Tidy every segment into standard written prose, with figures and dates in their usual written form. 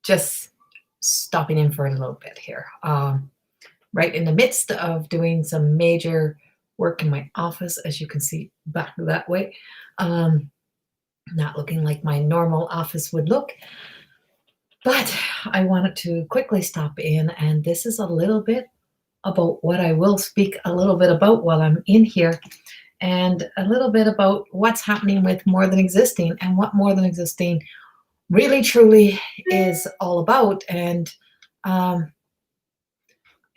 just stopping in for a little bit here. Right in the midst of doing some major work in my office, as you can see back that way. Not looking like my normal office would look, but I wanted to quickly stop in, and this is a little bit about what I will speak a little bit about while I'm in here, and a little bit about what's happening with More Than Existing and what More Than Existing really truly is all about. And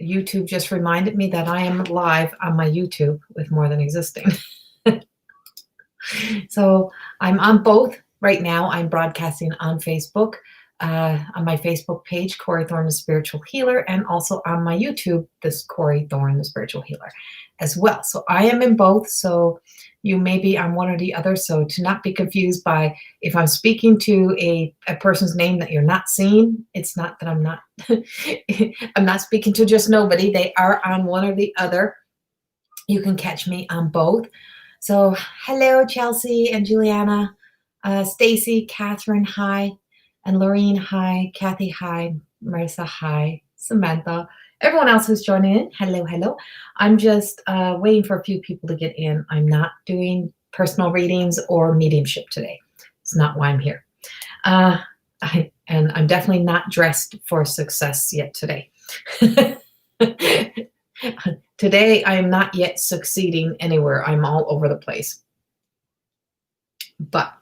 YouTube just reminded me that I am live on my YouTube with More Than Existing. So I'm on both right now. I'm broadcasting on Facebook, on my Facebook page, Corey Thorne, the Spiritual Healer, and also on my YouTube, this Corey Thorne, the Spiritual Healer, as well. So I am in both. So you may be on one or the other. So to not be confused by if I'm speaking to a person's name that you're not seeing, it's not that I'm not, I'm not speaking to just nobody. They are on one or the other. You can catch me on both. So hello, Chelsea and Juliana, Stacy, Catherine, hi, and Lorene, hi, Kathy, hi, Marissa, hi, Samantha, everyone else who's joining in, hello, hello. I'm just waiting for a few people to get in. I'm not doing personal readings or mediumship today. It's not why I'm here. And I'm definitely not dressed for success yet today. Today, I am not yet succeeding anywhere. I'm all over the place. But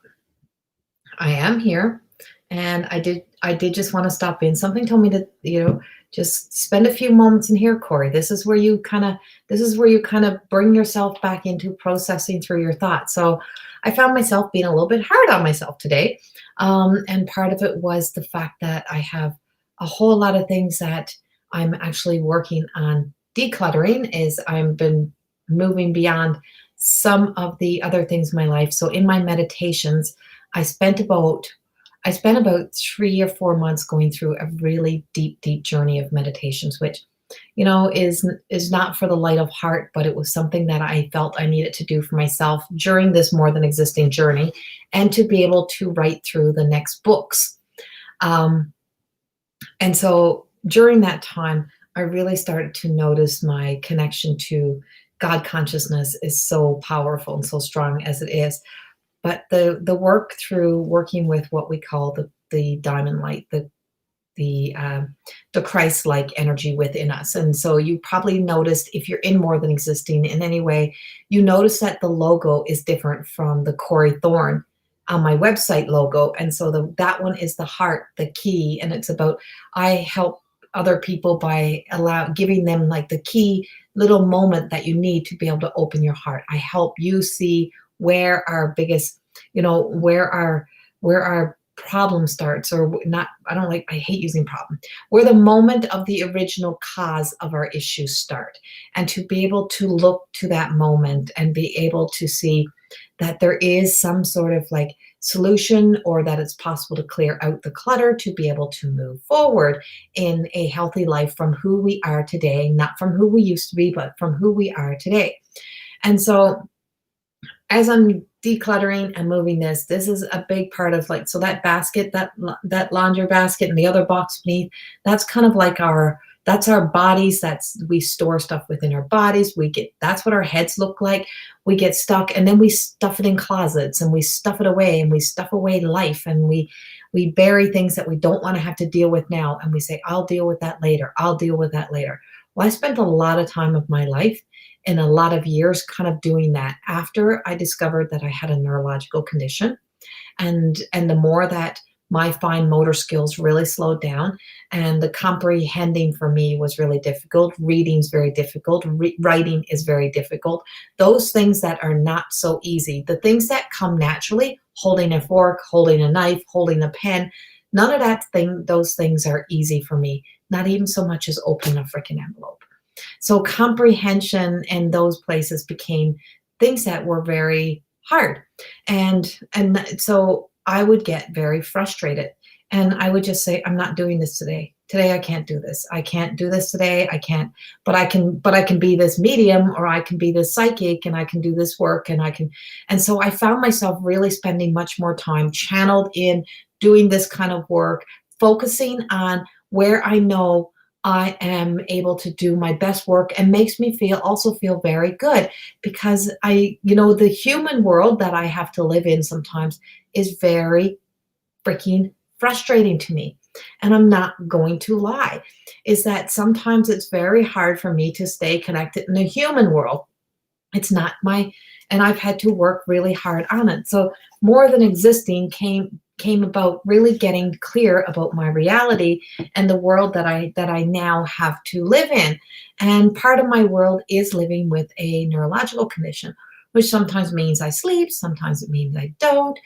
I am here, and I did just want to stop in. Something told me to, just spend a few moments in here, Corey. This is where you kind of bring yourself back into processing through your thoughts. So I found myself being a little bit hard on myself today. And part of it was the fact that I have a whole lot of things that I'm actually working on decluttering, is I've been moving beyond some of the other things in my life. So in my meditations, I spent about 3 or 4 months going through a really deep journey of meditations, which, is not for the light of heart, but it was something that I felt I needed to do for myself during this More Than Existing journey, and to be able to write through the next books. And so during that time, I really started to notice my connection to God consciousness is so powerful and so strong as it is. But the work through working with what we call the diamond light, the Christ-like energy within us. And so you probably noticed, if you're in More Than Existing in any way, you notice that the logo is different from the Corey Thorne on my website logo. And so that one is the heart, the key, and it's about, I help other people by giving them like the key little moment that you need to be able to open your heart. I help you see where our biggest, where our problem starts, or not. I hate using problem, where the moment of the original cause of our issues start, and to be able to look to that moment and be able to see that there is some sort of like solution, or that it's possible to clear out the clutter to be able to move forward in a healthy life from who we are today, not from who we used to be, but from who we are today. And so as I'm decluttering and moving this is a big part of, like, so that basket, that laundry basket and the other box beneath, that's kind of like that's our bodies. We store stuff within our bodies. That's what our heads look like. We get stuck, and then we stuff it in closets, and we stuff it away, and we stuff away life, and we bury things that we don't want to have to deal with now. And we say, I'll deal with that later. I'll deal with that later. Well, I spent a lot of time of my life and a lot of years kind of doing that after I discovered that I had a neurological condition. And the more that my fine motor skills really slowed down, and the comprehending for me was really difficult. Reading's very difficult. Writing is very difficult. Those things that are not so easy, the things that come naturally, holding a fork, holding a knife, holding a pen, none of those things are easy for me. Not even so much as opening a freaking envelope. So comprehension in those places became things that were very hard. And so I would get very frustrated, and I would just say, I'm not doing this today. Today, I can't do this. I can't do this today. I can't, but I can be this medium, or I can be this psychic, and I can do this work, and so I found myself really spending much more time channeled in doing this kind of work, focusing on where I know I am able to do my best work and makes me feel very good because the human world that I have to live in sometimes is very freaking frustrating to me. And I'm not going to lie, is that sometimes it's very hard for me to stay connected in the human world. It's not my, and I've had to work really hard on it. So more than existing came about really getting clear about my reality and the world that I now have to live in. And part of my world is living with a neurological condition, which sometimes means I sleep, sometimes it means I don't,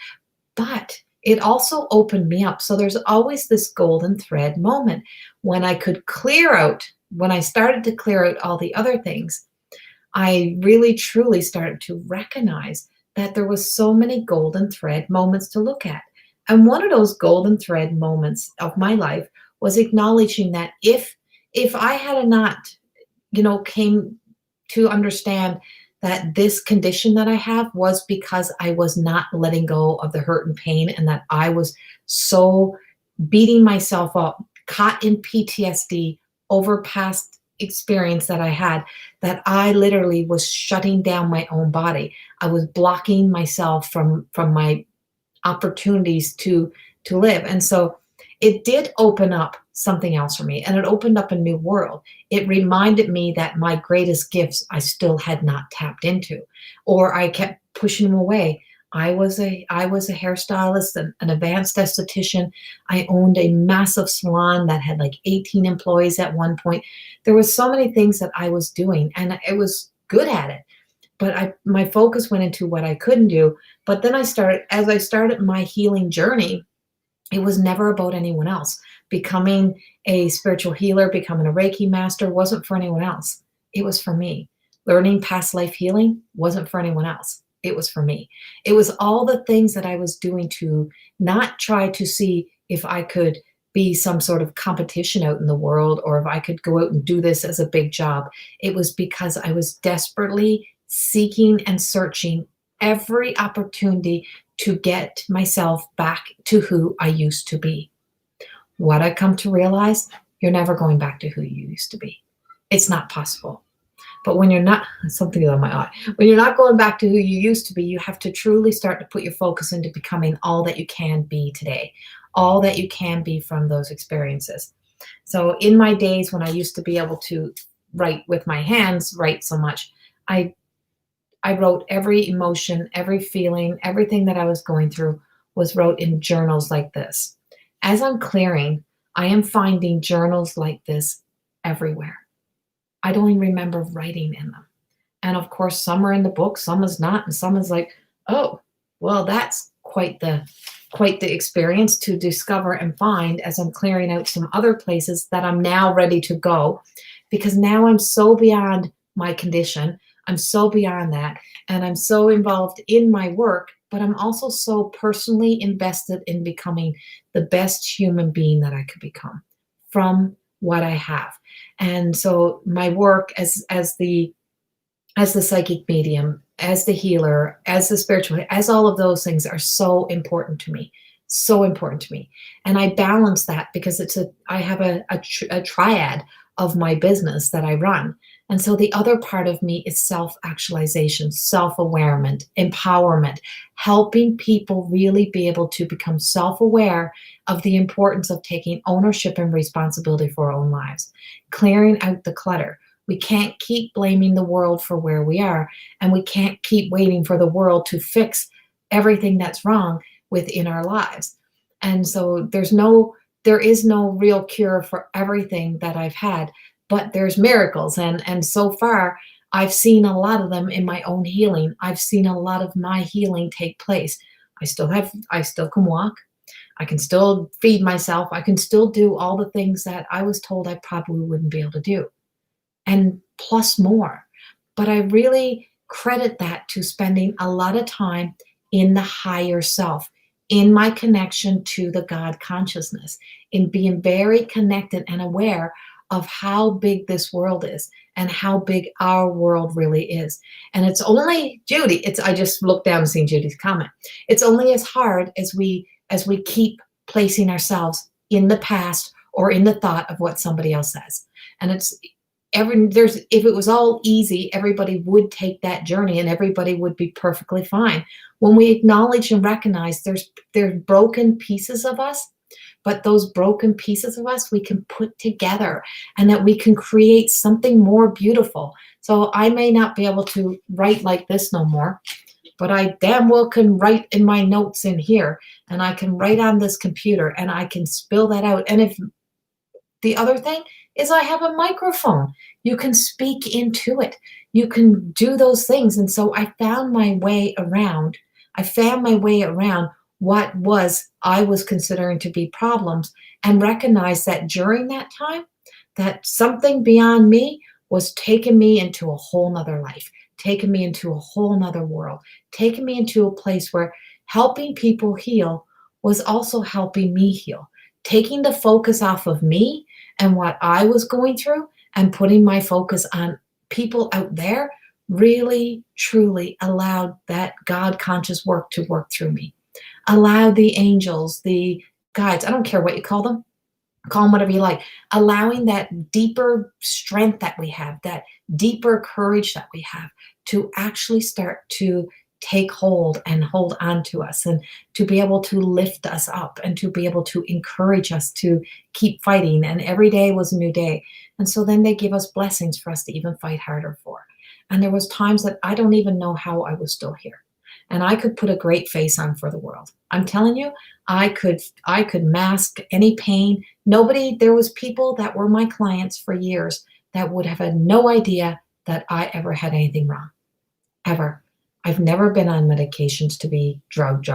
but it also opened me up. So there's always this golden thread moment when I could clear out, when I started to clear out all the other things, I really truly started to recognize that there was so many golden thread moments to look at. And one of those golden thread moments of my life was acknowledging that if I had not, came to understand that this condition that I have was because I was not letting go of the hurt and pain, and that I was so beating myself up, caught in PTSD over past experience that I had, that I literally was shutting down my own body. I was blocking myself from my opportunities to live. And so it did open up something else for me, and it opened up a new world. It reminded me that my greatest gifts I still had not tapped into, or I kept pushing them away. I was a hairstylist, an advanced esthetician. I owned a massive salon that had like 18 employees at one point. There was so many things that I was doing, and I was good at it. But my focus went into what I couldn't do. But then as I started my healing journey, it was never about anyone else. Becoming a spiritual healer, becoming a Reiki master wasn't for anyone else. It was for me. Learning past life healing wasn't for anyone else. It was for me. It was all the things that I was doing to not try to see if I could be some sort of competition out in the world, or if I could go out and do this as a big job. It was because I was desperately seeking and searching every opportunity to get myself back to who I used to be. What I come to realize, you're never going back to who you used to be. It's not possible. But when you're not, something is on my eye, when you're not going back to who you used to be, you have to truly start to put your focus into becoming all that you can be today, all that you can be from those experiences. So in my days when I used to be able to write with my hands, write so much, I wrote every emotion, every feeling, everything that I was going through was wrote in journals like this. As I'm clearing, I am finding journals like this everywhere. I don't even remember writing in them. And of course, some are in the book, some is not, and some is like, oh, well, that's quite the experience to discover and find as I'm clearing out some other places that I'm now ready to go, because now I'm so beyond my condition. I'm so beyond that, and I'm so involved in my work, but I'm also so personally invested in becoming the best human being that I could become from what I have. And so my work as the psychic medium, as the healer, as the spiritual, as all of those things are so important to me, so important to me. And I balance that because I have a triad of my business that I run. And so the other part of me is self-actualization, self-awareness, empowerment, helping people really be able to become self-aware of the importance of taking ownership and responsibility for our own lives, clearing out the clutter. We can't keep blaming the world for where we are, and we can't keep waiting for the world to fix everything that's wrong within our lives. And so there is no real cure for everything that I've had, but there's miracles. And so far, I've seen a lot of them in my own healing. I've seen a lot of my healing take place. I still can walk. I can still feed myself. I can still do all the things that I was told I probably wouldn't be able to do, and plus more. But I really credit that to spending a lot of time in the higher self, in my connection to the God consciousness, in being very connected and aware of how big this world is and how big our world really is. And it's only, Judy, I just looked down and seen Judy's comment. It's only as hard as we keep placing ourselves in the past or in the thought of what somebody else says. And there's if it was all easy, everybody would take that journey and everybody would be perfectly fine. When we acknowledge and recognize there's broken pieces of us, but those broken pieces of us we can put together and that we can create something more beautiful. So I may not be able to write like this no more, but I damn well can write in my notes in here, and I can write on this computer and I can spill that out. And if the other thing is I have a microphone, you can speak into it. You can do those things. And so I found my way around. I found my way around what I was considering to be problems, and recognized that during that time, that something beyond me was taking me into a whole nother life, taking me into a whole nother world, taking me into a place where helping people heal was also helping me heal, taking the focus off of me and what I was going through and putting my focus on people out there really, truly allowed that God conscious work to work through me. Allowed the angels, the guides, I don't care what you call them whatever you like, allowing that deeper strength that we have, that deeper courage that we have to actually start to take hold and hold on to us, and to be able to lift us up and to be able to encourage us to keep fighting. And every day was a new day. And so then they give us blessings for us to even fight harder for. And there was times that I don't even know how I was still here. And I could put a great face on for the world. I'm telling you, I could mask any pain. There was people that were my clients for years that would have had no idea that I ever had anything wrong, ever. I've never been on medications to be drugged.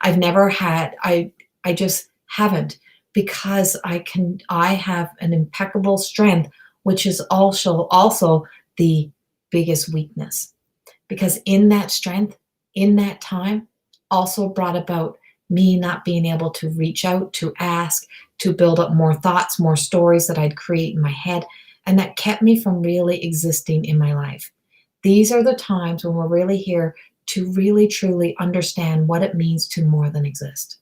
I've never had, I just haven't, because I have an impeccable strength, which is also the biggest weakness. Because in that strength, in that time, also brought about me not being able to reach out, to ask, to build up more thoughts, more stories that I'd create in my head, and that kept me from really existing in my life. These are the times when we're really here to really, truly understand what it means to more than exist,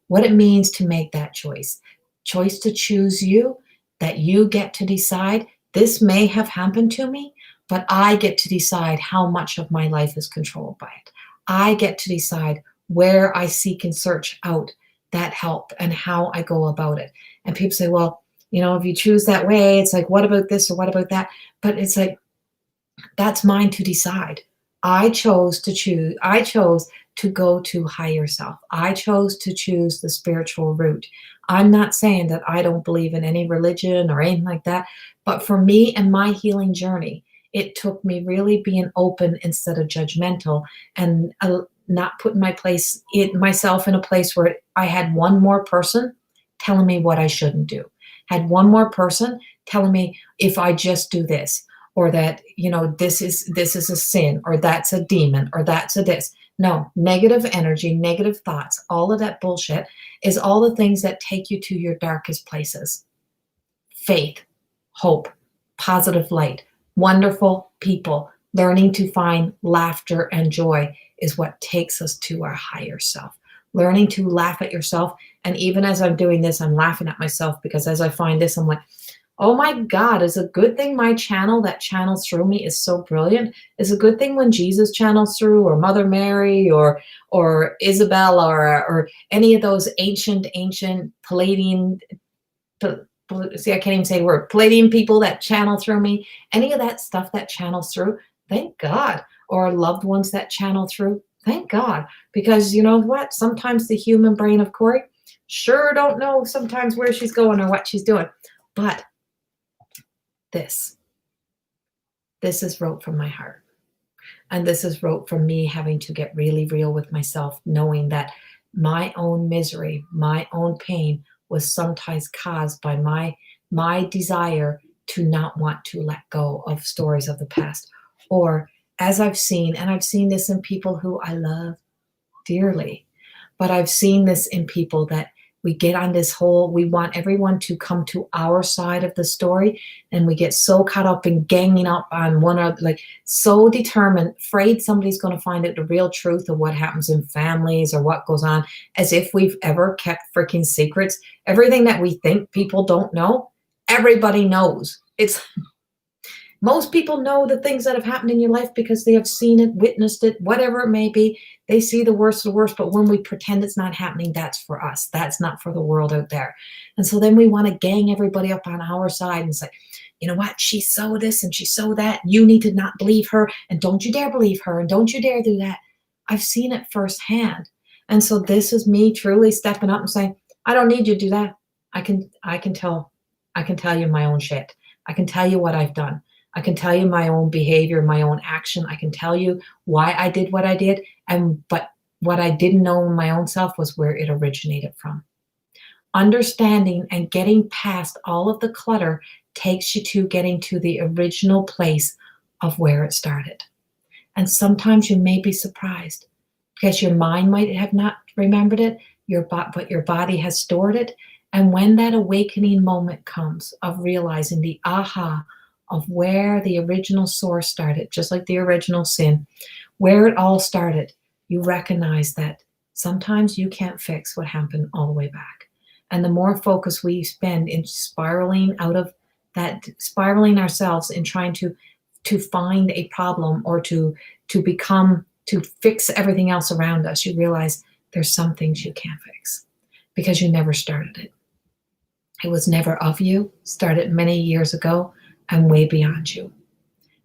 what it means to make that choice to choose you, that you get to decide, this may have happened to me, but I get to decide how much of my life is controlled by it. I get to decide where I seek and search out that help and how I go about it. And people say, well, if you choose that way, it's like, what about this or what about that? But it's like, that's mine to decide. I chose to go to higher self. I chose to choose the spiritual route. I'm not saying that I don't believe in any religion or anything like that, but for me and my healing journey, it took me really being open instead of judgmental, and not putting myself in a place where I had one more person telling me what I shouldn't do. Had one more person telling me if I just do this, or that, this is a sin, or that's a demon, or that's a this. No, negative energy, negative thoughts, all of that bullshit is all the things that take you to your darkest places. Faith, hope, positive light, wonderful people, learning to find laughter and joy is what takes us to our higher self. Learning to laugh at yourself. And even as I'm doing this, I'm laughing at myself, because as I find this, I'm like, oh my God, it's a good thing my channel that channels through me is so brilliant. It's a good thing when Jesus channels through, or Mother Mary, or Isabel, or any of those ancient Palladian, see, I can't even say the word, Palladian people that channel through me. Any of that stuff that channels through, thank God. Or loved ones that channel through, thank God. Because you know what? Sometimes the human brain of Corey sure don't know sometimes where she's going or what she's doing. But this is wrote from my heart. And this is wrote from me having to get really real with myself, knowing that my own misery, my own pain was sometimes caused by my desire to not want to let go of stories of the past. Or as I've seen, and I've seen this in people who I love dearly, but I've seen this in people that we get on this whole, we want everyone to come to our side of the story, and we get so caught up in ganging up on one or like so determined, afraid somebody's going to find out the real truth of what happens in families or what goes on, as if we've ever kept freaking secrets. Everything that we think people don't know, everybody knows. It's most people know the things that have happened in your life because they have seen it, witnessed it, whatever it may be. They see the worst of the worst, but when we pretend it's not happening, that's for us. That's not for the world out there. And so then we want to gang everybody up on our side and say, you know what, she's so this and she's so that. You need to not believe her, and don't you dare believe her, and don't you dare do that. I've seen it firsthand. And so this is me truly stepping up and saying, I don't need you to do that. I can tell you my own shit. I can tell you what I've done. I can tell you my own behavior, my own action. I can tell you why I did what I did. But what I didn't know in my own self was where it originated from. Understanding and getting past all of the clutter takes you to getting to the original place of where it started. And sometimes you may be surprised because your mind might have not remembered it, but your body has stored it. And when that awakening moment comes of realizing the aha of where the original source started, just like the original sin, where it all started, you recognize that sometimes you can't fix what happened all the way back. And the more focus we spend in spiraling out of that, spiraling ourselves in trying to find a problem or to fix everything else around us, you realize there's some things you can't fix because you never started it. It was never of you, started many years ago and way beyond you.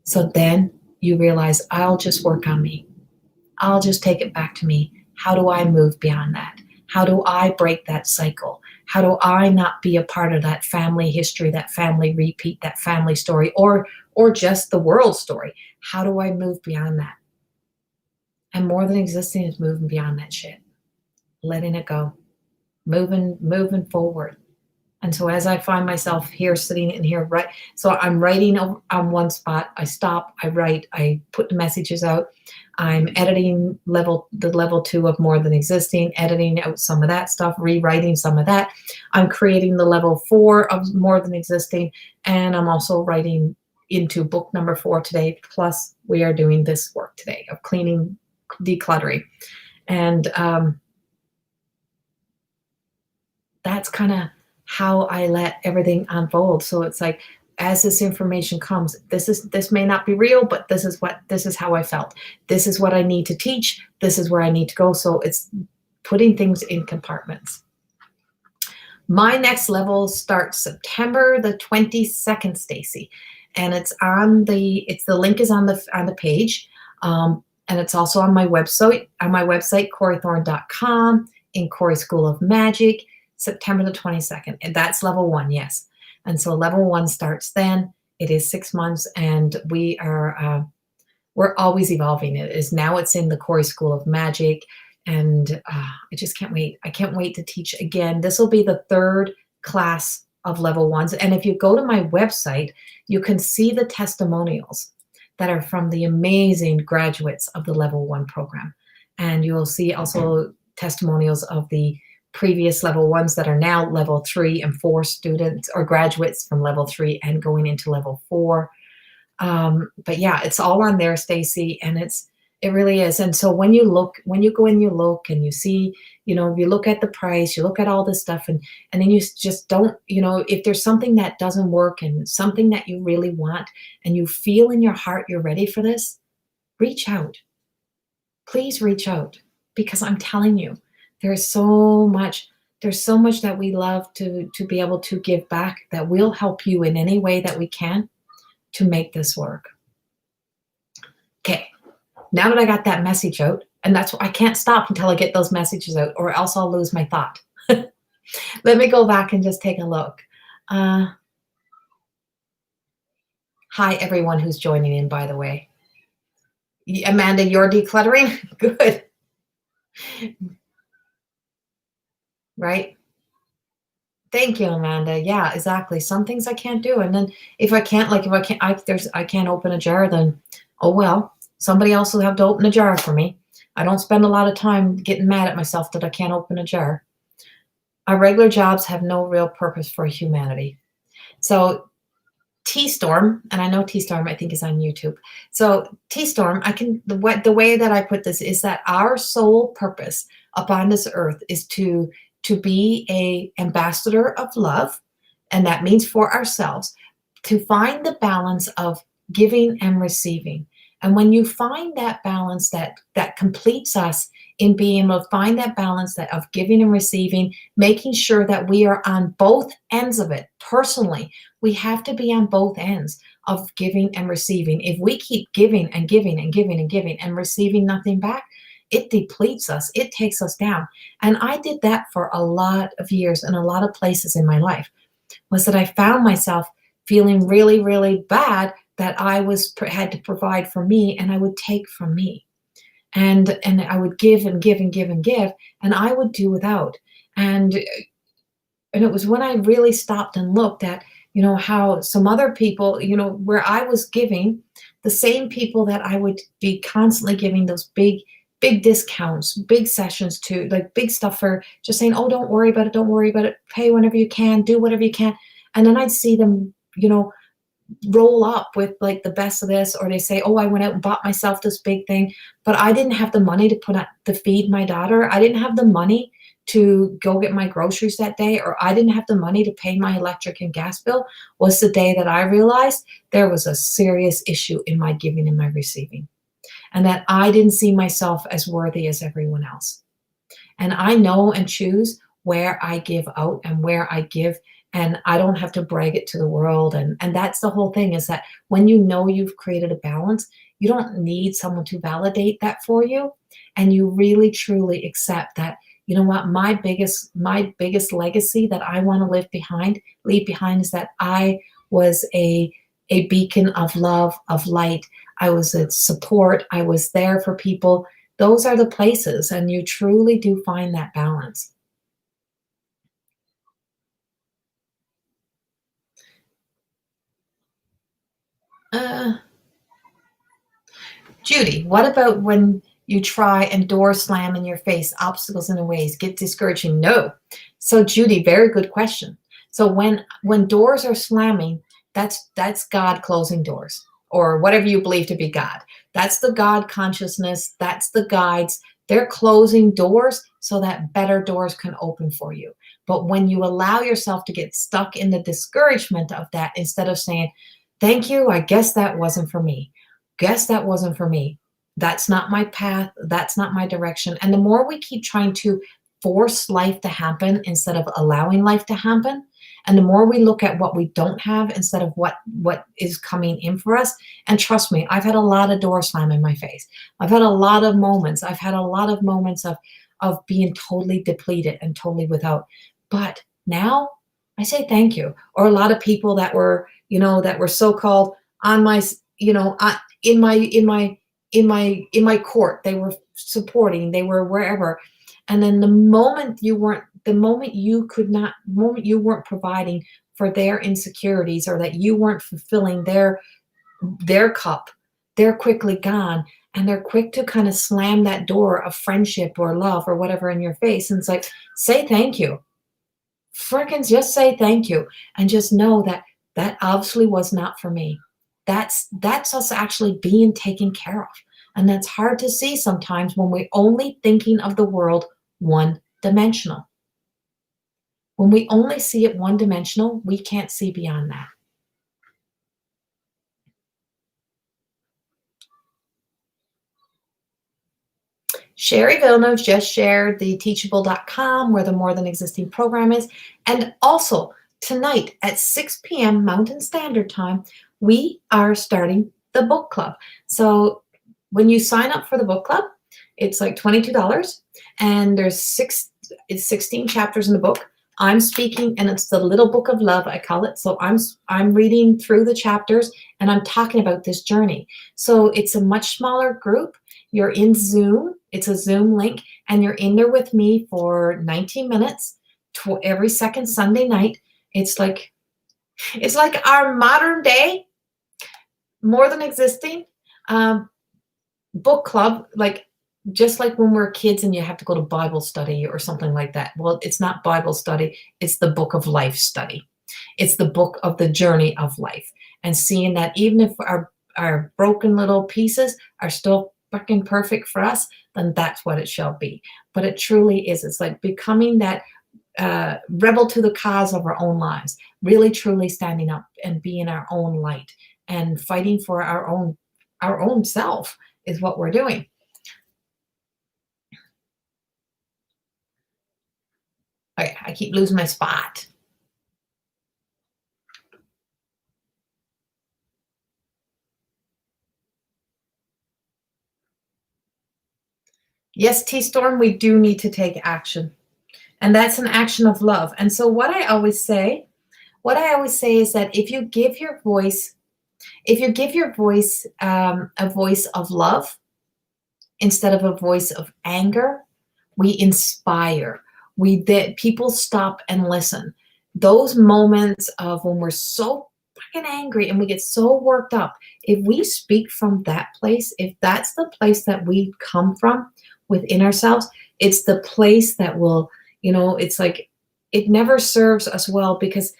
So then you realize, I'll just work on me. I'll just take it back to me. How do I move beyond that? How do I break that cycle? How do I not be a part of that family history, that family repeat, that family story, or just the world story? How do I move beyond that? And more than existing is moving beyond that shit. Letting it go. Moving forward. And so as I find myself here, sitting in here, right, so I'm writing on one spot, I stop, I write, I put the messages out, I'm editing the level 2 of more than existing, editing out some of that stuff, rewriting some of that. I'm creating the level 4 of more than existing, and I'm also writing into book number 4 today, plus we are doing this work today of cleaning, decluttering. And that's kind of how I let everything unfold. So it's like, as this information comes, this may not be real, but this is how I felt. This is what I need to teach. This is where I need to go. So it's putting things in compartments. My next level starts September the 22nd, Stacy, and the link is on the page, and it's also on my website, CoreyThorne.com, in Corey School of Magic. September the 22nd, and that's level 1, yes. And so level 1 starts then. It is 6 months, and we're always evolving. It's in the Corey School of Magic, and I just can't wait. I can't wait to teach again. This will be the 3rd class of level 1s, and if you go to my website, you can see the testimonials that are from the amazing graduates of the level 1 program, and you will see also testimonials of the previous level 1s that are now level 3 and 4 students or graduates from level 3 and going into level 4. But yeah, it's all on there, Stacy, and it really is. And so when you go and you look and you see, you look at the price, you look at all this stuff, and then you just don't, if there's something that doesn't work and something that you really want and you feel in your heart you're ready for this, reach out. Please reach out, because I'm telling you, there's so much that we love to be able to give back that will help you in any way that we can to make this work. Okay, now that I got that message out, and that's why I can't stop until I get those messages out, or else I'll lose my thought. Let me go back and just take a look. Hi, everyone who's joining in, by the way. Amanda, you're decluttering? Good. Right? Thank you, Amanda. Yeah, exactly. Some things I can't do. And then if I can't open a jar, then, oh well, somebody else will have to open a jar for me. I don't spend a lot of time getting mad at myself that I can't open a jar. Our regular jobs have no real purpose for humanity. So T-Storm, and I know T-Storm I think is on YouTube. So T-Storm, the way that I put this is that our sole purpose upon this earth is to be a ambassador of love, and that means for ourselves, to find the balance of giving and receiving. And when you find that balance that completes us in being able to find that balance that of giving and receiving, making sure that we are on both ends of it personally, we have to be on both ends of giving and receiving. If we keep giving and giving and giving and giving and receiving nothing back, it depletes us, it takes us down. And I did that for a lot of years in a lot of places in my life, was that I found myself feeling really, really bad that I had to provide for me, and I would take from me. And I would give and give and give and give, and I would do without. And it was when I really stopped and looked at, how some other people, where I was giving, the same people that I would be constantly giving those big discounts, big sessions to, like big stuff for just saying, oh, don't worry about it, don't worry about it, pay whenever you can, do whatever you can. And then I'd see them, roll up with like the best of this, or they say, oh, I went out and bought myself this big thing, but I didn't have the money to put up to feed my daughter. I didn't have the money to go get my groceries that day, or I didn't have the money to pay my electric and gas bill. Was the day that I realized there was a serious issue in my giving and my receiving, and that I didn't see myself as worthy as everyone else. And I know and choose where I give out and where I give, and I don't have to brag it to the world. And that's the whole thing, is that when you know you've created a balance, you don't need someone to validate that for you. And you really truly accept that, you know what, my biggest legacy that I want to leave behind is that I was a beacon of love, of light. I was a support. I was there for people. Those are the places, and you truly do find that balance. Uh, Judy, what about when you try and doors slam in your face, obstacles in the ways, get discouraging? No. So Judy, very good question. So when doors are slamming, that's God closing doors, or whatever you believe to be God. That's the God consciousness. That's the guides. They're closing doors so that better doors can open for you. But when you allow yourself to get stuck in the discouragement of that, instead of saying, thank you, I guess that wasn't for me. Guess that wasn't for me. That's not my path. That's not my direction. And the more we keep trying to force life to happen instead of allowing life to happen, and the more we look at what we don't have instead of what is coming in for us. And trust me, I've had a lot of doors slam in my face. I've had a lot of moments. I've had a lot of moments of being totally depleted and totally without. But now I say thank you. Or a lot of people that were, that were so-called on my, in my court, they were supporting, they were wherever. And then the moment you weren't providing for their insecurities, or that you weren't fulfilling their cup, they're quickly gone. And they're quick to kind of slam that door of friendship or love or whatever in your face. And it's like, say thank you. Frickin' just say thank you. And just know that obviously was not for me. That's us actually being taken care of. And that's hard to see sometimes when we're only thinking of the world one-dimensional. When we only see it one-dimensional, we can't see beyond that. Sherry Villeneuve just shared the teachable.com, where the More Than Existing program is. And also tonight at 6 p.m. Mountain Standard Time, we are starting the book club. So when you sign up for the book club, it's like $22, and there's 16 chapters in the book. I'm speaking, and it's the little book of love, I call it. So I'm reading through the chapters, and I'm talking about this journey. So it's a much smaller group. You're in Zoom. It's a Zoom link, and you're in there with me for 90 minutes every second Sunday night. It's like our modern day More Than Existing book club, like just like when we're kids and you have to go to Bible study or something like that. Well, it's not Bible study, it's the book of life study. It's the book of the journey of life. And seeing that even if our broken little pieces are still fucking perfect for us, then that's what it shall be. But it truly is. It's like becoming that rebel to the cause of our own lives, really truly standing up and being our own light and fighting for our own self is what we're doing. I keep losing my spot. Yes, T Storm, we do need to take action. And that's an action of love. And so what I always say is that if you give your voice, a voice of love instead of a voice of anger, we inspire. We that people stop and listen. Those moments of when we're so fucking angry and we get so worked up, if we speak from that place, if that's the place that we come from within ourselves, it's the place that will, it's like it never serves us well because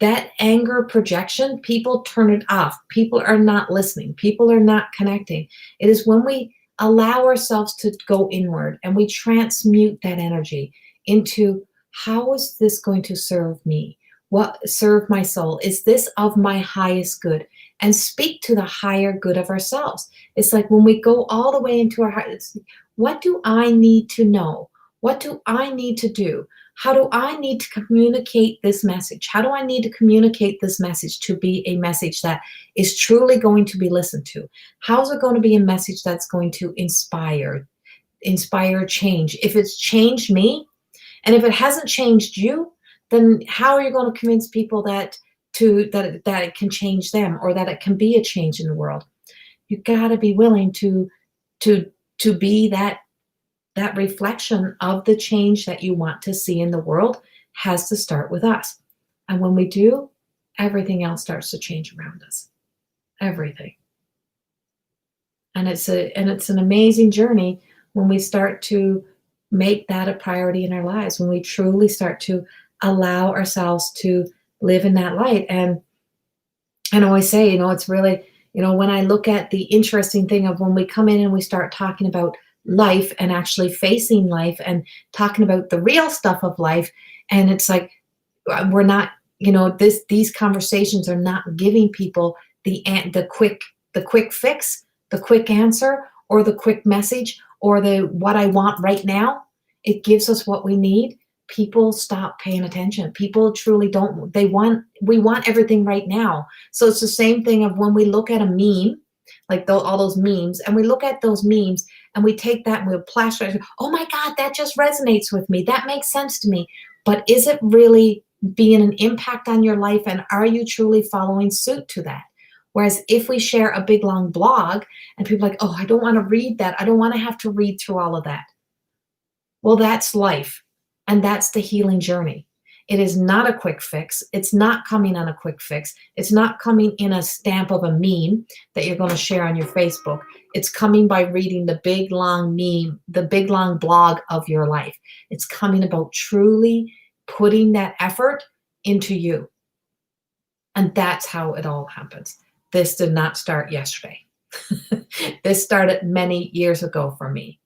that anger projection, people turn it off. People are not listening. People are not connecting. It is when we allow ourselves to go inward and we transmute that energy into how is this going to serve me? What serve my soul? Is this of my highest good? And speak to the higher good of ourselves. It's like when we go all the way into our heart, what do I need to know? What do I need to do? How do I need to communicate this message? How do I need to communicate this message to be a message that is truly going to be listened to? How's it going to be a message that's going to inspire change? If it's changed me, and if it hasn't changed you, then how are you going to convince people that it can change them or that it can be a change in the world? You got to be willing to be that reflection of the change that you want to see in the world has to start with us. And when we do, everything else starts to change around us. Everything. And it's an amazing journey when we start to make that a priority in our lives, when we truly start to allow ourselves to live in that light. And I always say, it's really, when I look at the interesting thing of when we come in and we start talking about life and actually facing life and talking about the real stuff of life, and it's like we're not, these conversations are not giving people the quick fix, the quick answer, or the quick message, or the what I want right now. It gives us what we need. People stop paying attention. People truly don't. We want everything right now. So it's the same thing of when we look at a meme, like all those memes, and we look at those memes and we take that and we'll plaster it. Oh my God, that just resonates with me. That makes sense to me. But is it really being an impact on your life? And are you truly following suit to that? Whereas if we share a big long blog and people are like, oh, I don't want to read that. I don't want to have to read through all of that. Well, that's life. And that's the healing journey. It is not a quick fix. It's not coming on a quick fix. It's not coming in a stamp of a meme that you're going to share on your Facebook. It's coming by reading the big long meme, the big long blog of your life. It's coming about truly putting that effort into you. And that's how it all happens. This did not start yesterday. This started many years ago for me,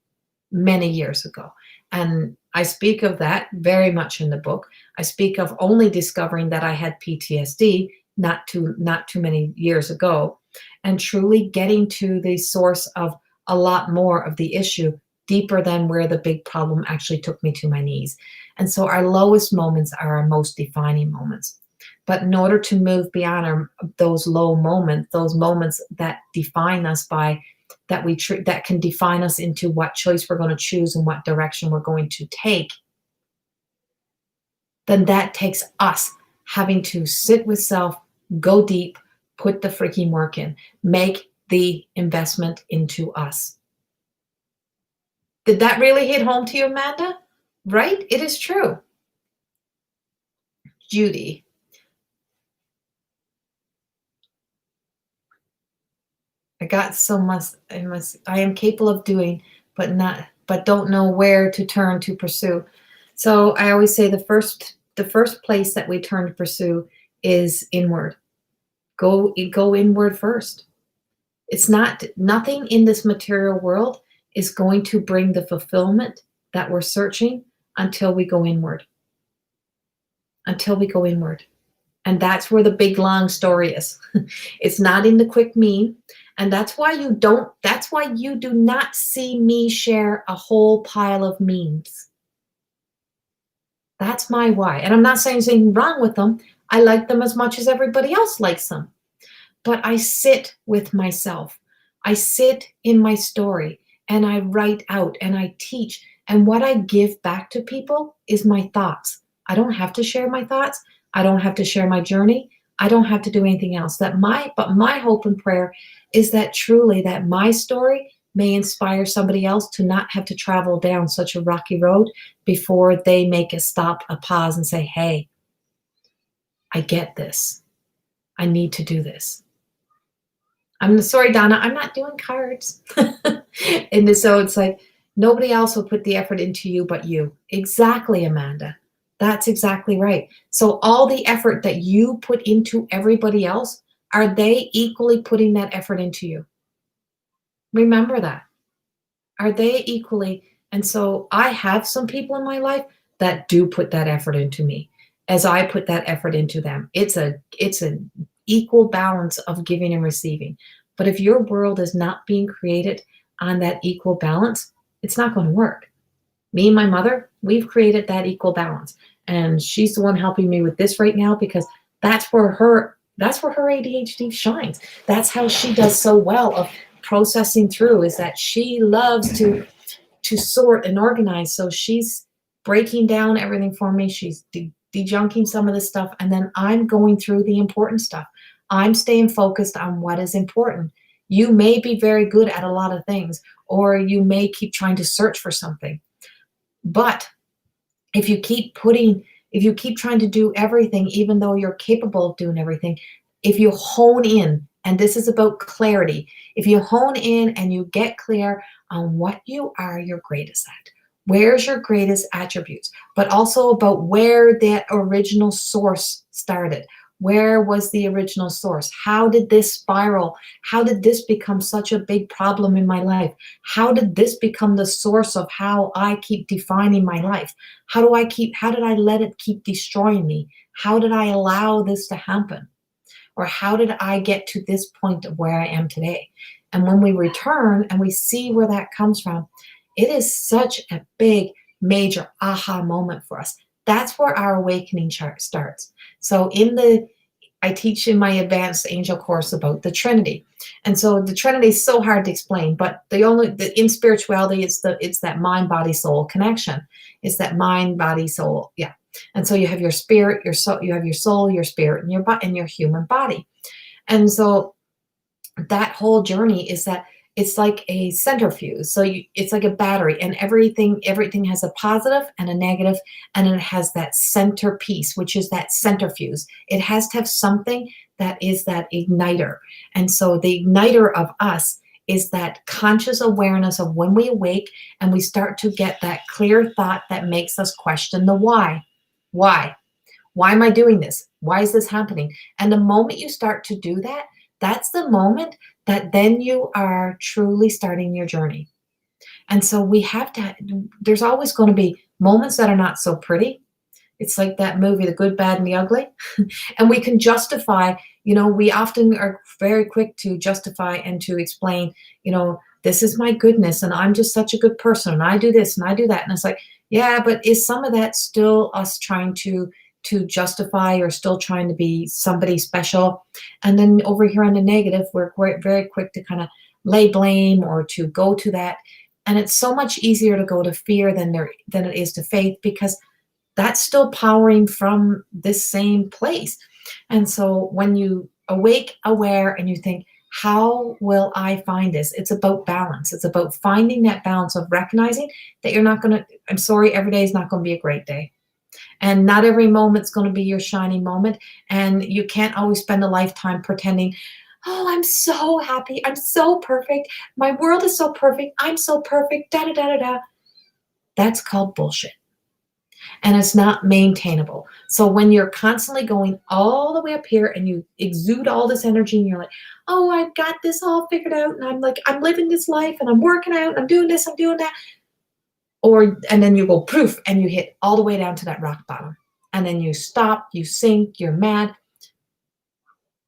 many years ago. And I speak of that very much in the book. I speak of only discovering that I had PTSD not too many years ago, and truly getting to the source of a lot more of the issue, deeper than where the big problem actually took me to my knees. And so our lowest moments are our most defining moments. But in order to move beyond those low moments, those moments that define us that can define us into what choice we're going to choose and what direction we're going to take, then that takes us having to sit with self, go deep, put the freaking work in, make the investment into us. Did that really hit home to you, Amanda? Right? It is true. Judy. I got so much, I am capable of doing but don't know where to turn to pursue. So I always say the first place that we turn to pursue is inward. Go inward first. It's not Nothing in this material world is going to bring the fulfillment that we're searching until we go inward. Until we go inward. And that's where the big long story is. It's not in the quick meme. And that's why you do not see me share a whole pile of memes. That's my why. And I'm not saying there's anything wrong with them. I like them as much as everybody else likes them. But I sit with myself. I sit in my story and I write out and I teach. And what I give back to people is my thoughts. I don't have to share my thoughts. I don't have to share my journey. I don't have to do anything else. But my hope and prayer is that truly that my story may inspire somebody else to not have to travel down such a rocky road before they make a stop, a pause, and say, hey, I get this. I need to do this. I'm sorry, Donna, I'm not doing cards. And so it's like, nobody else will put the effort into you but you. Exactly, Amanda. That's exactly right. So all the effort that you put into everybody else, are they equally putting that effort into you? Remember that. Are they equally? And so I have some people in my life that do put that effort into me as I put that effort into them. It's an equal balance of giving and receiving. But if your world is not being created on that equal balance, it's not going to work. Me and my mother, we've created that equal balance. And she's the one helping me with this right now because that's where her ADHD shines. That's how she does so well of processing through, is that she loves to sort and organize. So she's breaking down everything for me. She's dejunking some of the stuff. And then I'm going through the important stuff. I'm staying focused on what is important. You may be very good at a lot of things, or you may keep trying to search for something. But if you keep trying to do everything, even though you're capable of doing everything, if you hone in, and this is about clarity, if you hone in and you get clear on what you are your greatest at, where's your greatest attributes, but also about where that original source started. Where was the original source? How did this spiral? How did this become such a big problem in my life? How did this become the source of how I keep defining my life? How did I let it keep destroying me? How did I allow this to happen? Or how did I get to this point of where I am today? And when we return and we see where that comes from, it is such a big, major aha moment for us. That's where our awakening chart starts. So I teach in my advanced angel course about the Trinity. And so the Trinity is so hard to explain, but in spirituality, it's that mind, body, soul connection. It's that mind, body, soul. Yeah. And so you have your spirit, your soul, you have your soul, your spirit, and your human body. And so that whole journey is that it's like a centrifuge. So it's like a battery, and everything has a positive and a negative, and it has that centerpiece, which is that centrifuge. It has to have something that is that igniter. And so the igniter of us is that conscious awareness of when we awake and we start to get that clear thought that makes us question the why. Why? Why am I doing this? Why is this happening? And the moment you start to do that, that's the moment that then you are truly starting your journey. And so there's always going to be moments that are not so pretty. It's like that movie, The Good, Bad, and the Ugly. And we can justify, we often are very quick to justify and to explain, this is my goodness, and I'm just such a good person, and I do this and I do that. And it's like, yeah, but is some of that still us trying to justify or still trying to be somebody special? And then over here on the negative, we're very quick to kind of lay blame or to go to that. And it's so much easier to go to fear than it is to faith, because that's still powering from this same place. And so when you awake, aware, and you think, how will I find this? It's about balance. It's about finding that balance of recognizing that every day is not going to be a great day. And not every moment's going to be your shining moment. And you can't always spend a lifetime pretending, Oh, I'm so happy. I'm so perfect. My world is so perfect. I'm so perfect. Da da da da da. That's called bullshit. And it's not maintainable. So when you're constantly going all the way up here and you exude all this energy and you're like, oh, I've got this all figured out. And I'm like, I'm living this life and I'm working out and I'm doing this, I'm doing that. And then you go proof and you hit all the way down to that rock bottom. And then you stop, you sink, you're mad.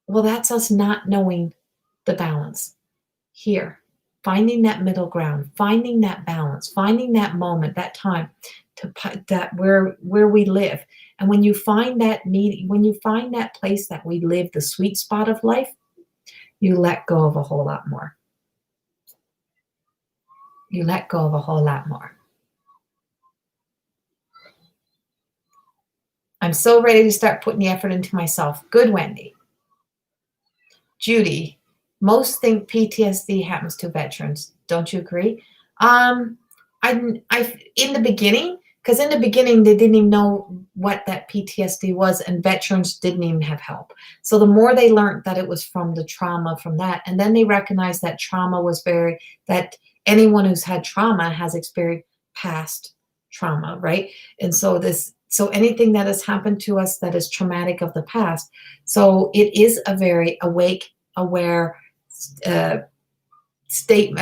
Well, that's us not knowing the balance here, finding that middle ground, finding that balance, finding that moment, that time to that where we live. And when you find that when you find that place that we live, the sweet spot of life, you let go of a whole lot more. You let go of a whole lot more. I'm so ready to start putting the effort into myself. Good, Wendy. Judy, most think PTSD happens to veterans. Don't you agree? I in the beginning, because in the beginning they didn't even know what that PTSD was, and veterans didn't even have help. So the more they learned that it was from the trauma from that, and then they recognized that trauma was that anyone who's had trauma has experienced past trauma, right? And so anything that has happened to us that is traumatic of the past. So it is a very awake, aware state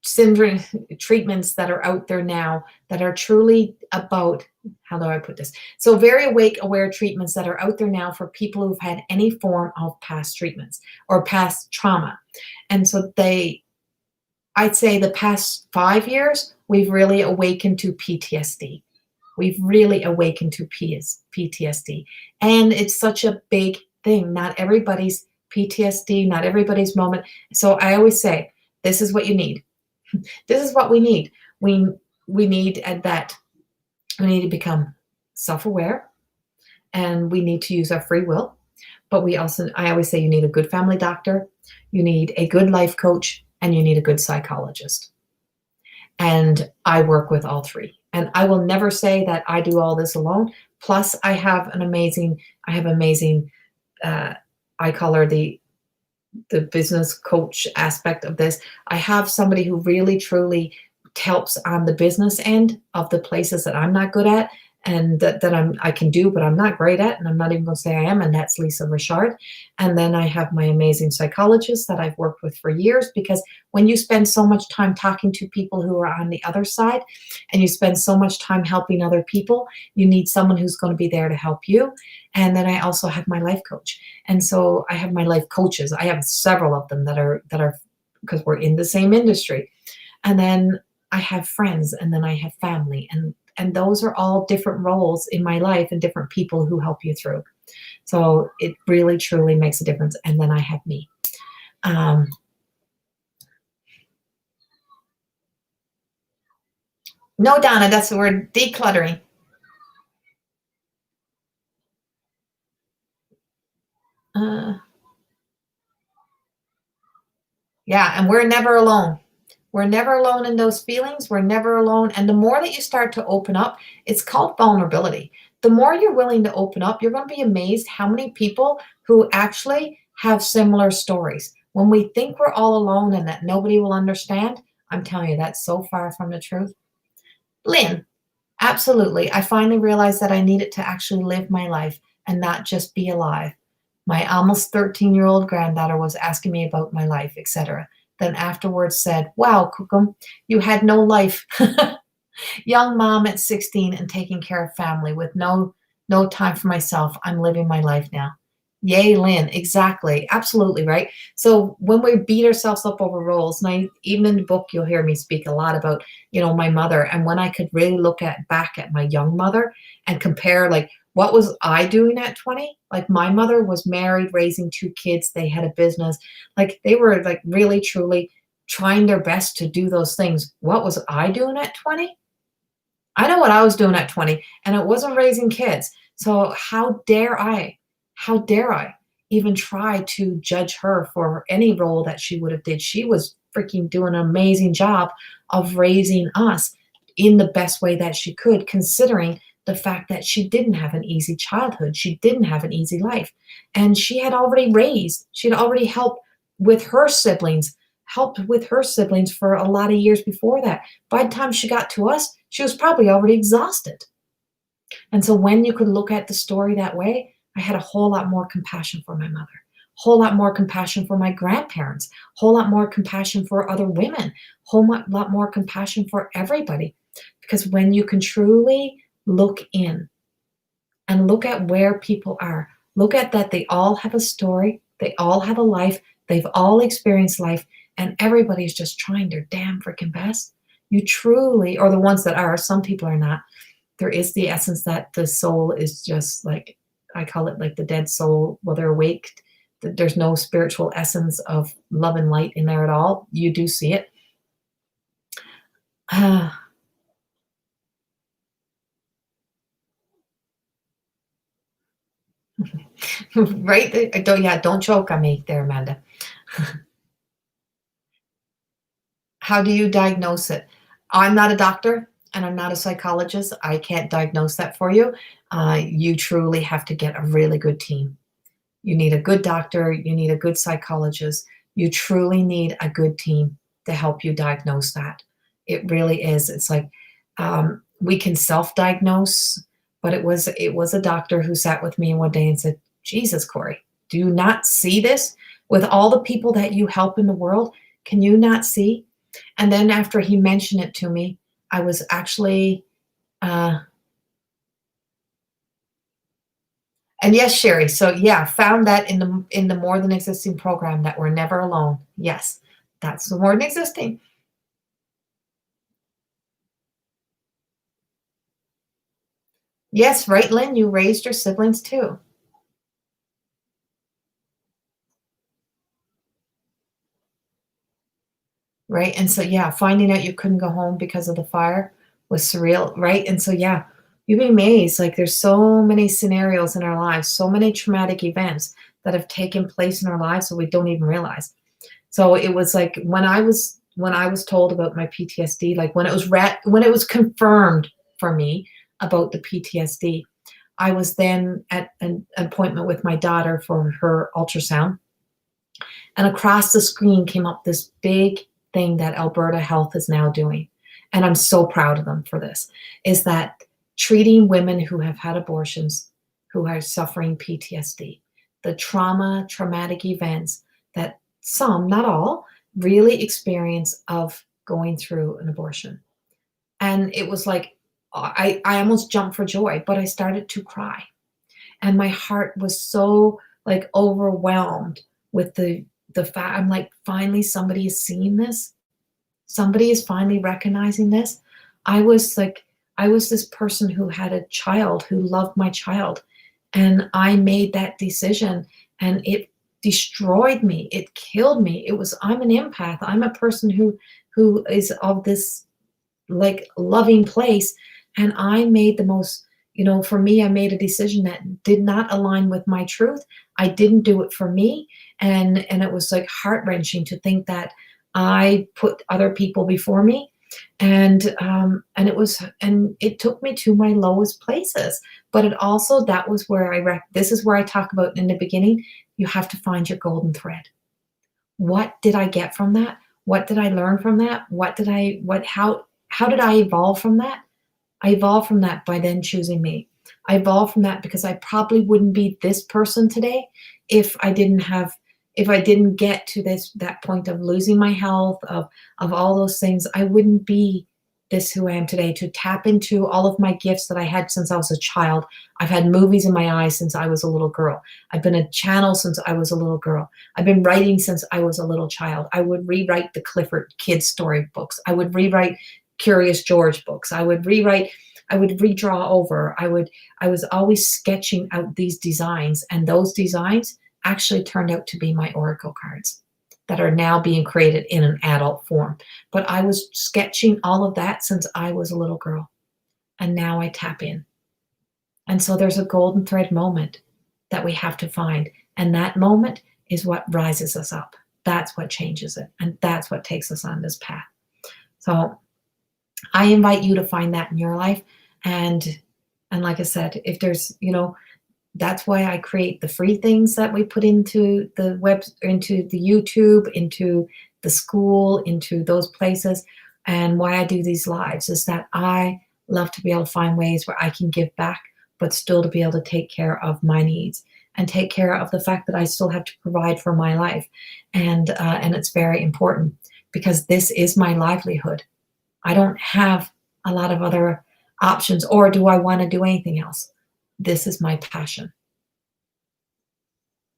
syndrome treatments that are out there now that are truly about, how do I put this? So very awake, aware treatments that are out there now for people who've had any form of past treatments or past trauma. And so I'd say the past 5 years, we've really awakened to PTSD. We've really awakened to PTSD. And it's such a big thing. Not everybody's PTSD, not everybody's moment. So I always say, this is what you need. This is what we need. We need that. We need to become self-aware, and we need to use our free will. But I always say you need a good family doctor, you need a good life coach, and you need a good psychologist. And I work with all three. And I will never say that I do all this alone. Plus, I have amazing, I call her the business coach aspect of this. I have somebody who really, truly helps on the business end of the places that I'm not good at, and that I can do, but I'm not great at, and I'm not even going to say I am, and that's Lisa Richard. And then I have my amazing psychologist that I've worked with for years, because when you spend so much time talking to people who are on the other side, and you spend so much time helping other people, you need someone who's going to be there to help you. And then I also have my life coach. And so I have my life coaches. I have several of them that are because we're in the same industry. And then I have friends, and then I have family, and those are all different roles in my life and different people who help you through. So it really, truly makes a difference. And then I have me. No, Donna, that's the word, decluttering. Yeah, and we're never alone. We're never alone in those feelings. We're never alone. And the more that you start to open up, it's called vulnerability. The more you're willing to open up, you're going to be amazed how many people who actually have similar stories. When we think we're all alone and that nobody will understand, I'm telling you, that's so far from the truth. Lynn, absolutely. I finally realized that I needed to actually live my life and not just be alive. My almost 13-year-old granddaughter was asking me about my life, etc. Then afterwards said, wow, Kukum, you had no life. Young mom at 16 and taking care of family with no time for myself. I'm living my life now. Yay, Lynn. Exactly. Absolutely right. So when we beat ourselves up over roles, and even in the book, you'll hear me speak a lot about, my mother. And when I could really look back at my young mother and compare, like, what was I doing at 20? Like, my mother was married, raising 2 kids. They had a business. Like, they were like really, truly trying their best to do those things. What was I doing at 20? I know what I was doing at 20, and it wasn't raising kids. So how dare I even try to judge her for any role that she would have did? She was freaking doing an amazing job of raising us in the best way that she could, considering the fact that she didn't have an easy childhood. She didn't have an easy life. And she had already helped with her siblings for a lot of years before that. By the time she got to us, she was probably already exhausted. And so when you could look at the story that way, I had a whole lot more compassion for my mother, whole lot more compassion for my grandparents, whole lot more compassion for other women, lot more compassion for everybody. Because when you can truly look in and look at where people are, look at that they all have a story, they all have a life, they've all experienced life, and everybody's just trying their damn freaking best. You truly, or the ones that are, some people are not, there is the essence that the soul is just like, I call it like the dead soul, well, they're awake. There's no spiritual essence of love and light in there at all. You do see it. Right? Don't choke on me there, Amanda. How do you diagnose it? I'm not a doctor and I'm not a psychologist. I can't diagnose that for you. You truly have to get a really good team. You need a good doctor. You need a good psychologist. You truly need a good team to help you diagnose that. It really is. It's like we can self-diagnose, but it was a doctor who sat with me one day and said, Jesus, Corey, do you not see this? With all the people that you help in the world, can you not see? And then after he mentioned it to me, I was actually, and yes, Sherry. So yeah, found that in the More Than Existing program, that we're never alone. Yes, that's the More Than Existing. Yes, right, Lynn. You raised your siblings too. Right. And so, yeah, finding out you couldn't go home because of the fire was surreal. Right. And so, yeah, you'd be amazed. Like, there's so many scenarios in our lives, so many traumatic events that have taken place in our lives that we don't even realize. So it was like when I was told about my PTSD, like when it was confirmed for me about the PTSD, I was then at an appointment with my daughter for her ultrasound, and across the screen came up this big thing that Alberta Health is now doing. And I'm so proud of them for this, is that treating women who have had abortions, who are suffering PTSD, the traumatic events that some, not all, really experience of going through an abortion. And it was like, I almost jumped for joy, but I started to cry. And my heart was so like overwhelmed with the fact, I'm like, finally somebody is seeing this. Somebody is finally recognizing this. I was like, I was this person who had a child, who loved my child, and I made that decision, and it destroyed me. It killed me. I'm an empath. I'm a person who is of this like loving place, and I made the most, for me, I made a decision that did not align with my truth. I didn't do it for me, and it was like heart-wrenching to think that I put other people before me, and it took me to my lowest places. But it also, that was where this is where I talk about in the beginning, you have to find your golden thread. What did I get from that? What did I learn from that? How did I evolve from that? I evolved from that by then choosing me. I evolved from that because I probably wouldn't be this person today if I didn't get to that point of losing my health, of all those things. I wouldn't be this who I am today, to tap into all of my gifts that I had since I was a child. I've had movies in my eyes since I was a little girl. I've been a channel since I was a little girl. I've been writing since I was a little child. I would rewrite the Clifford kids story books. I would rewrite Curious George books. I would redraw over. I was always sketching out these designs, and those designs actually turned out to be my oracle cards that are now being created in an adult form. But I was sketching all of that since I was a little girl, and now I tap in. And so there's a golden thread moment that we have to find, and that moment is what rises us up. That's what changes it, and that's what takes us on this path. So I invite you to find that in your life, and And like I said, if there's, that's why I create the free things that we put into the web, into the YouTube, into the school, into those places. And why I do these lives is that I love to be able to find ways where I can give back, but still to be able to take care of my needs and take care of the fact that I still have to provide for my life. And it's very important because this is my livelihood. I don't have a lot of other options, or do I want to do anything else? This is my passion.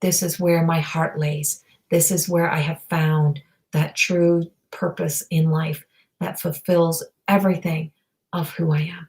This is where my heart lays. This is where I have found that true purpose in life that fulfills everything of who I am.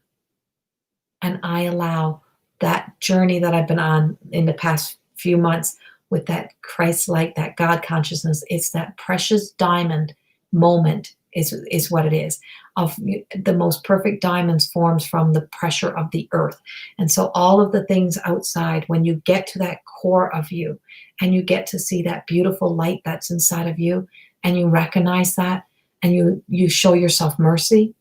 And I allow that journey that I've been on in the past few months with that Christ-like, that God consciousness, it's that precious diamond moment is what it is. Of the most perfect diamonds forms from the pressure of the earth. And so all of the things outside, when you get to that core of you and you get to see that beautiful light that's inside of you, and you recognize that, and you show yourself mercy,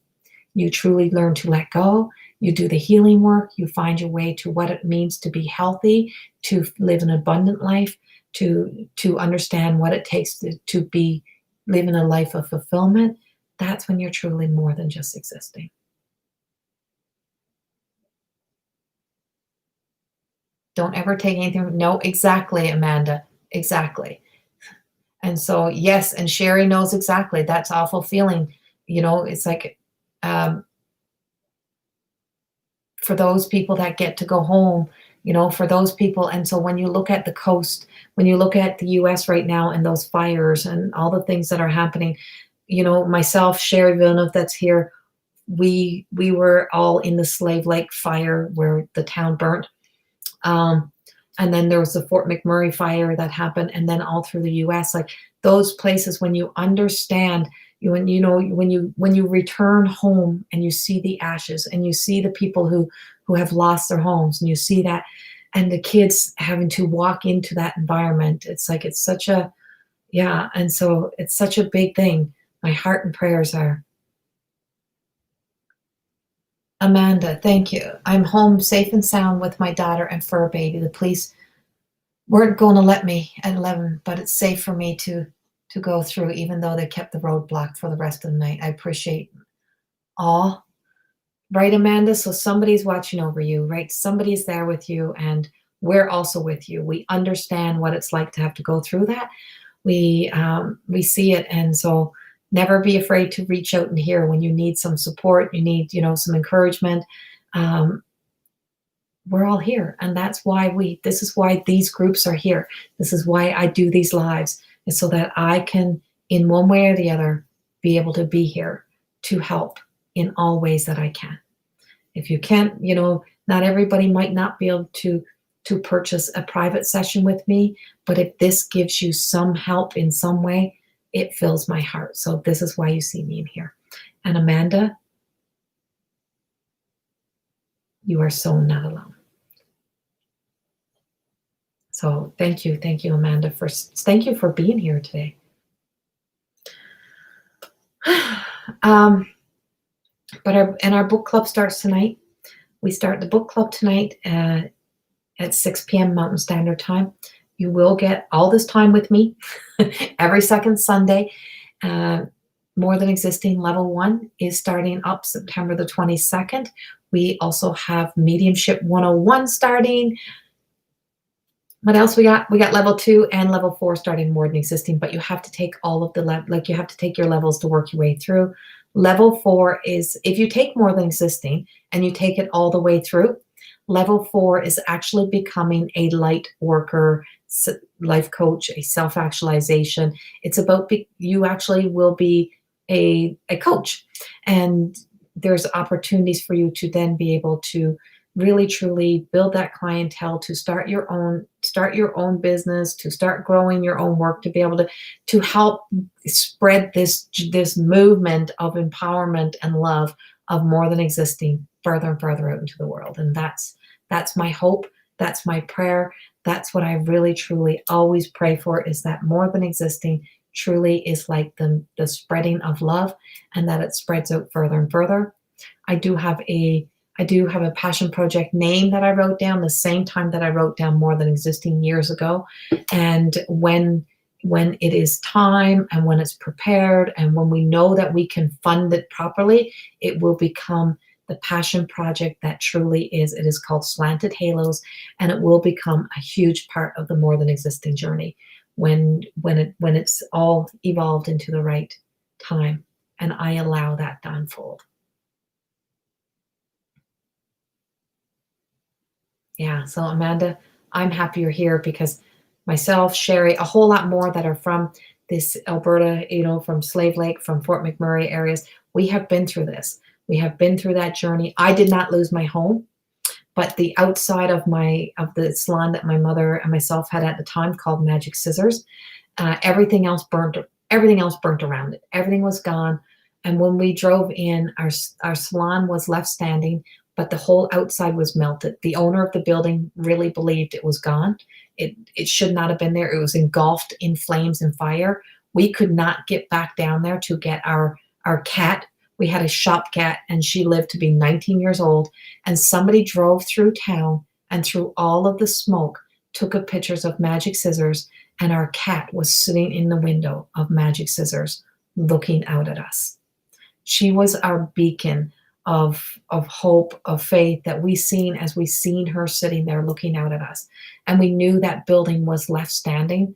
you truly learn to let go, you do the healing work, you find your way to what it means to be healthy, to live an abundant life, to understand what it takes to be living a life of fulfillment. That's when you're truly more than just existing. Don't ever take anything. No, exactly, Amanda. Exactly. And so, yes, and Sherry knows exactly. That's awful feeling. It's like, um, for those people that get to go home, for those people. And so when you look at the coast, when you look at the US right now and those fires and all the things that are happening, myself, Sherry Villeneuve, that's here, we were all in the Slave Lake fire where the town burnt. And then there was the Fort McMurray fire that happened, and then all through the US, like those places, when you understand, when you return home and you see the ashes and you see the people who have lost their homes, and you see that, and the kids having to walk into that environment, it's like, it's such a, yeah. And so it's such a big thing. My heart and prayers are. Amanda, thank you. I'm home safe and sound with my daughter and fur baby. The police weren't going to let me at 11, but it's safe for me to go through, even though they kept the road blocked for the rest of the night. I appreciate all. Right, Amanda? So somebody's watching over you, right? Somebody's there with you, and we're also with you. We understand what it's like to have to go through that. We see it, and so never be afraid to reach out and hear when you need some support, you need, some encouragement. We're all here, and that's why this is why these groups are here. This is why I do these lives, is so that I can, in one way or the other, be able to be here to help in all ways that I can. If you can't, not everybody might not be able to purchase a private session with me, but if this gives you some help in some way, it fills my heart. So this is why you see me in here. And Amanda, you are so not alone. So thank you, Amanda, thank you for being here today. But our book club starts tonight. We start the book club tonight at 6 p.m. Mountain Standard Time. You will get all this time with me every second Sunday. More Than Existing Level 1 is starting up September the 22nd. We also have Mediumship 101 starting. What else we got? We got level 2 and level 4 starting More Than Existing, but you have to take all of you have to take your levels to work your way through. Level 4 is, if you take More Than Existing and you take it all the way through, level 4 is actually becoming a light worker, life coach, a self-actualization. It's about, you actually will be a coach, and there's opportunities for you to then be able to really truly build that clientele, to start your own business, to start growing your own work, to be able to help spread this movement of empowerment and love of More Than Existing further and further out into the world. And that's my hope. That's my prayer. That's what I really truly always pray for, is that More Than Existing truly is like the spreading of love, and that it spreads out further and further. I do have a I do have a passion project name that I wrote down the same time that I wrote down More Than Existing years ago. And when it is time and when it's prepared and when we know that we can fund it properly, it will become the passion project that truly is. It is called Slanted Halos, and it will become a huge part of the More Than Existing journey when it's all evolved into the right time, and I allow that to unfold. Yeah, so Amanda, I'm happy you're here because myself, Sherry, a whole lot more that are from this Alberta, from Slave Lake, from Fort McMurray areas, we have been through this. We have been through that journey. I did not lose my home, but the outside of the salon that my mother and myself had at the time, called Magic Scissors, everything else burnt. Everything else burnt around it. Everything was gone. And when we drove in, our salon was left standing, but the whole outside was melted. The owner of the building really believed it was gone. It should not have been there. It was engulfed in flames and fire. We could not get back down there to get our cat. We had a shop cat, and she lived to be 19 years old. And somebody drove through town and through all of the smoke, took a pictures of Magic Scissors, and our cat was sitting in the window of Magic Scissors looking out at us. She was our beacon of hope, of faith that we seen as we seen her sitting there looking out at us. And we knew that building was left standing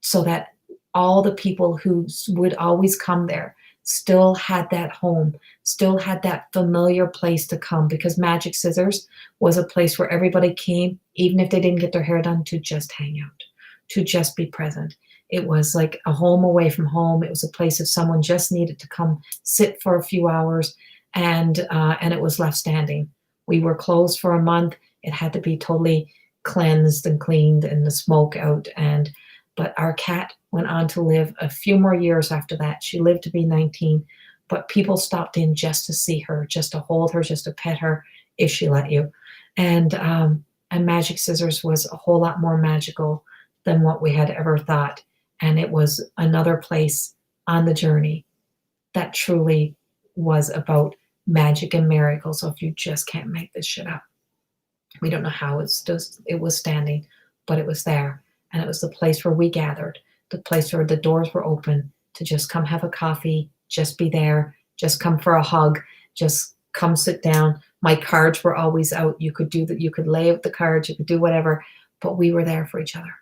so that all the people who would always come there still had that home, still had that familiar place to come, because Magic Scissors was a place where everybody came, even if they didn't get their hair done, to just hang out, to just be present. It was like a home away from home. It was a place if someone just needed to come sit for a few hours, and it was left standing. We were closed for a month. It had to be totally cleansed and cleaned and the smoke out. But our cat went on to live a few more years after that. She lived to be 19, but people stopped in just to see her, just to hold her, just to pet her if she let you. And Magic Scissors was a whole lot more magical than what we had ever thought. And it was another place on the journey that truly was about magic and miracles. So if you just can't make this shit up, we don't know how it was standing, but it was there. And it was the place where we gathered, the place where the doors were open to just come have a coffee, just be there, just come for a hug, just come sit down. My cards were always out. You could lay out the cards, you could do whatever, but we were there for each other.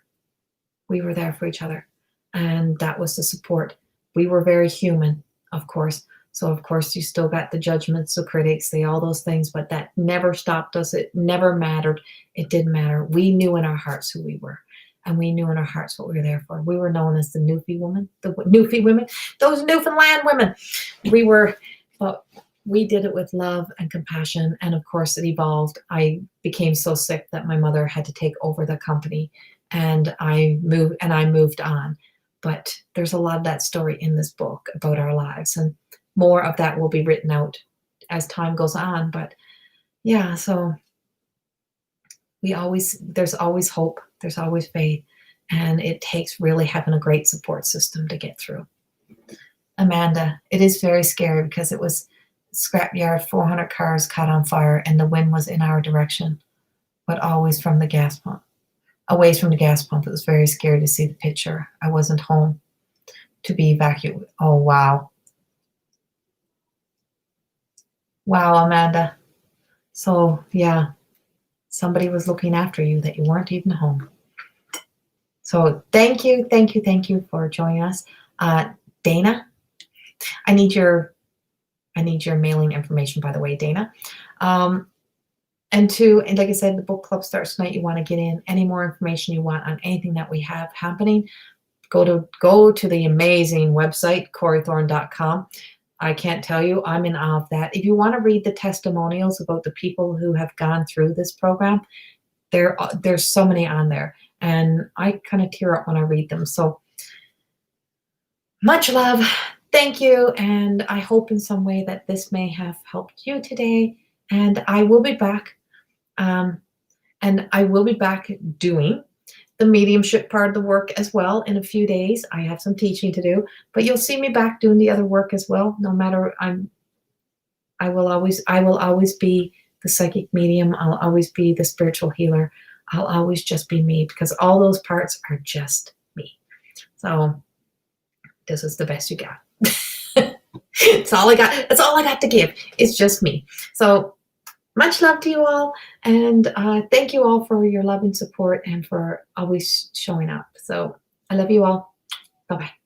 We were there for each other. And that was the support. We were very human, of course. So of course you still got the judgments, the critics, all those things, but that never stopped us. It never mattered. It didn't matter. We knew in our hearts who we were. And we knew in our hearts what we were there for. We were known as the Newfie women, those Newfoundland women. But we did it with love and compassion. And of course it evolved. I became so sick that my mother had to take over the company, and I moved on. But there's a lot of that story in this book about our lives, and more of that will be written out as time goes on. But yeah, so there's always hope, there's always faith, and it takes really having a great support system to get through. Amanda, it is very scary because it was scrapyard, 400 cars caught on fire, and the wind was in our direction, but always from the gas pump. Away from the gas pump. It was very scary to see the picture. I wasn't home to be evacuated. Oh, wow. Wow, Amanda. So, yeah, somebody was looking after you that you weren't even home. So thank you for joining us. Dana, I need your mailing information, by the way, Dana. And like I said, the book club starts tonight. You want to get in any more information you want on anything that we have happening, go to the amazing website, CoreyThorne.com. I can't tell you, I'm in awe of that. If you want to read the testimonials about the people who have gone through this program, there's so many on there. And I kind of tear up when I read them. So much love. Thank you. And I hope in some way that this may have helped you today. And I will be back. And I will be back doing the mediumship part of the work as well in a few days. I have some teaching to do, but you'll see me back doing the other work as well. No matter, I will always be the psychic medium. I'll always be the spiritual healer. I'll always just be me, because all those parts are just me. So this is the best you got. It's all I got. That's all I got to give. It's just me. So much love to you all, and thank you all for your love and support and for always showing up. So I love you all. Bye-bye.